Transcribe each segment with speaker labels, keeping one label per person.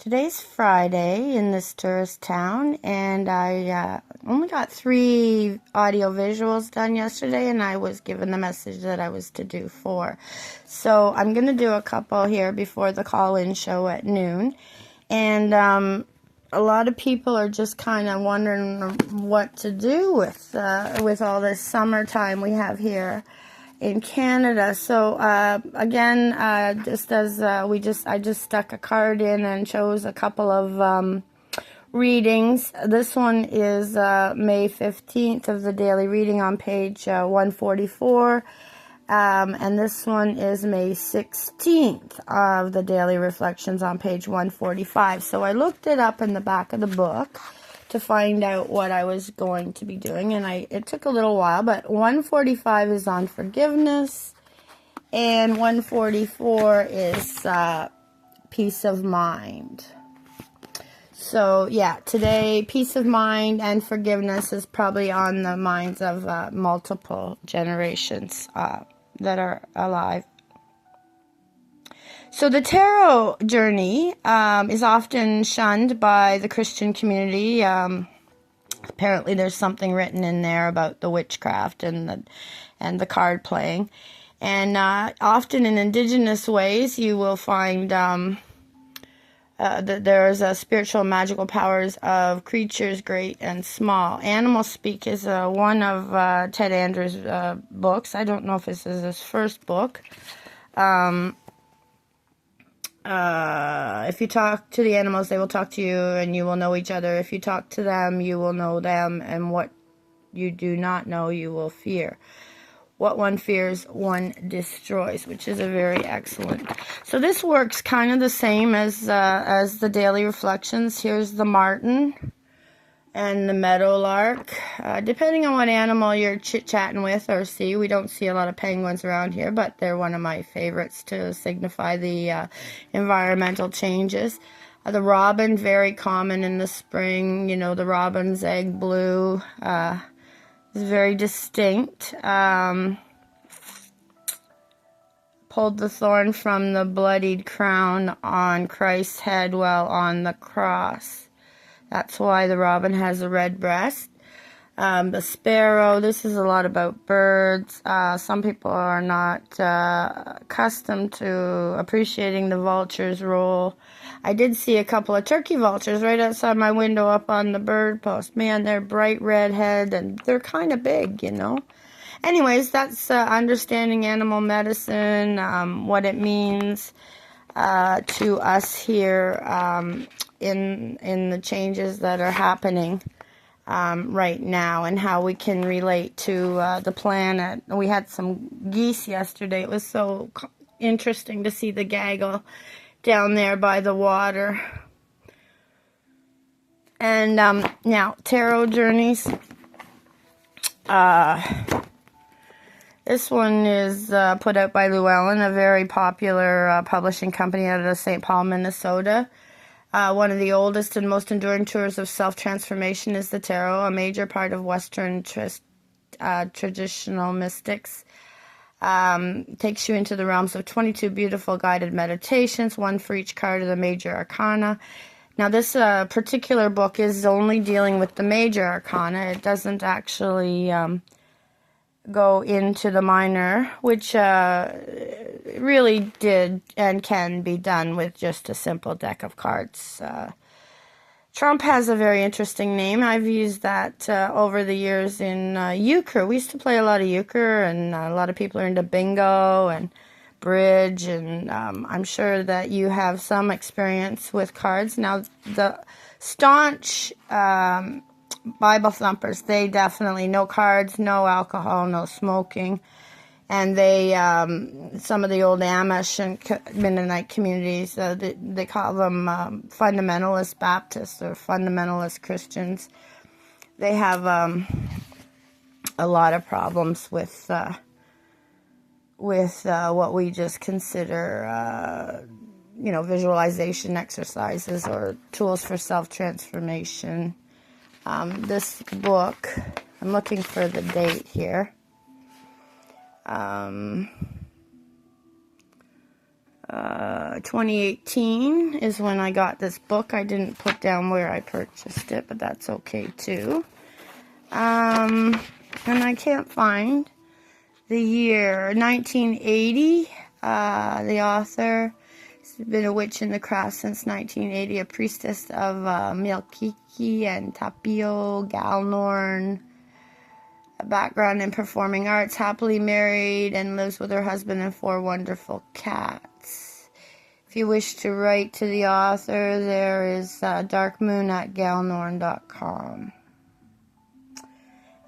Speaker 1: Today's Friday in this tourist town, and I only got 3 audio visuals done yesterday, and I was given the message that I was to do 4. So I'm going to do a couple here before the call-in show at noon. And a lot of people are just kind of wondering what to do with all this summertime we have here in Canada. So again, just as I just stuck a card in and chose a couple of readings. This one is May 15th of the daily reading on page 144. And this one is May 16th of the daily reflections on page 145. So I looked it up in the back of the book to find out what I was going to be doing, and it took a little while, but 145 is on forgiveness, and 144 is peace of mind. So yeah, today peace of mind and forgiveness is probably on the minds of multiple generations that are alive. So the tarot journey is often shunned by the Christian community. Apparently there's something written in there about the witchcraft and the card playing. And often in indigenous ways you will find that there's spiritual magical powers of creatures great and small. Animal Speak is one of Ted Andrews' books. I don't know if this is his first book. If you talk to the animals, they will talk to you, and you will know each other. If you talk to them, you will know them, and what you do not know, you will fear. What one fears, one destroys, which is a very excellent. So this works kind of the same as the daily reflections. Here's the martin and the meadowlark. Depending on what animal you're chit-chatting with or see. We don't see a lot of penguins around here, but they're one of my favorites to signify the environmental changes. The robin, very common in the spring. You know, the robin's egg blue is very distinct. Pulled the thorn from the bloodied crown on Christ's head while on the cross. That's why the robin has a red breast. The sparrow, this is a lot about birds. Some people are not accustomed to appreciating the vulture's role. I did see a couple of turkey vultures right outside my window up on the bird post. Man, they're bright red head and they're kind of big, you know. Anyways, that's understanding animal medicine, what it means to us here in the changes that are happening right now, and how we can relate to the planet. We had some geese yesterday. It was so interesting to see the gaggle down there by the water. And now, tarot journeys. This one is put out by Llewellyn, a very popular publishing company out of St. Paul, Minnesota. One of the oldest and most enduring tours of self-transformation is the tarot, a major part of Western traditional mystics. Takes you into the realms of 22 beautiful guided meditations, one for each card of the major arcana. Now, this particular book is only dealing with the major arcana. It doesn't actually go into the minor, which really did and can be done with just a simple deck of cards. Trump has a very interesting name. I've used that over the years in euchre. We used to play a lot of euchre, and a lot of people are into bingo and bridge, and I'm sure that you have some experience with cards. Now, the staunch Bible thumpers, they definitely, no cards, no alcohol, no smoking. And they, some of the old Amish and Mennonite communities, they call them fundamentalist Baptists or fundamentalist Christians. They have a lot of problems with what we just consider, visualization exercises or tools for self-transformation. This book, I'm looking for the date here. 2018 is when I got this book. I didn't put down where I purchased it, but that's okay too. And I can't find the year. 1980. The author has been a witch in the craft since 1980, a priestess of Milkiki and Tapio Galnorn. A background in performing arts, happily married, and lives with her husband and 4 wonderful cats. If you wish to write to the author, there is darkmoon@galnorn.com.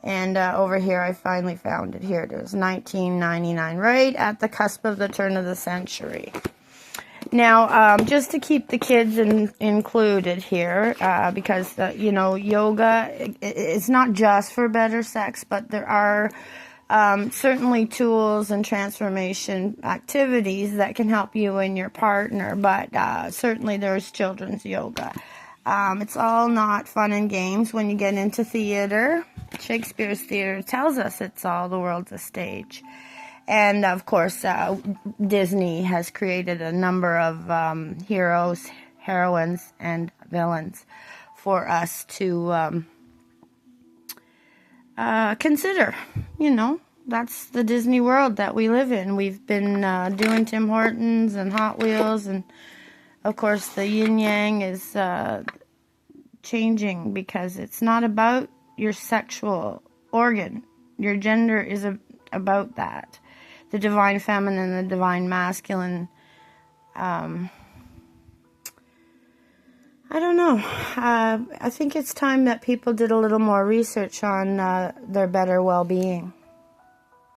Speaker 1: And over here, I finally found it. Here it is, 1999, right at the cusp of the turn of the century. Now, just to keep the kids included here, because, yoga is not just for better sex, but there are certainly tools and transformation activities that can help you and your partner, but certainly there's children's yoga. It's all not fun and games when you get into theater. Shakespeare's theater tells us it's all the world's a stage. And, of course, Disney has created a number of heroes, heroines, and villains for us to consider. That's the Disney world that we live in. We've been doing Tim Hortons and Hot Wheels, and, of course, the yin-yang is changing because it's not about your sexual organ. Your gender is about that. The divine feminine, the divine masculine. I don't know. I think it's time that people did a little more research on their better well-being.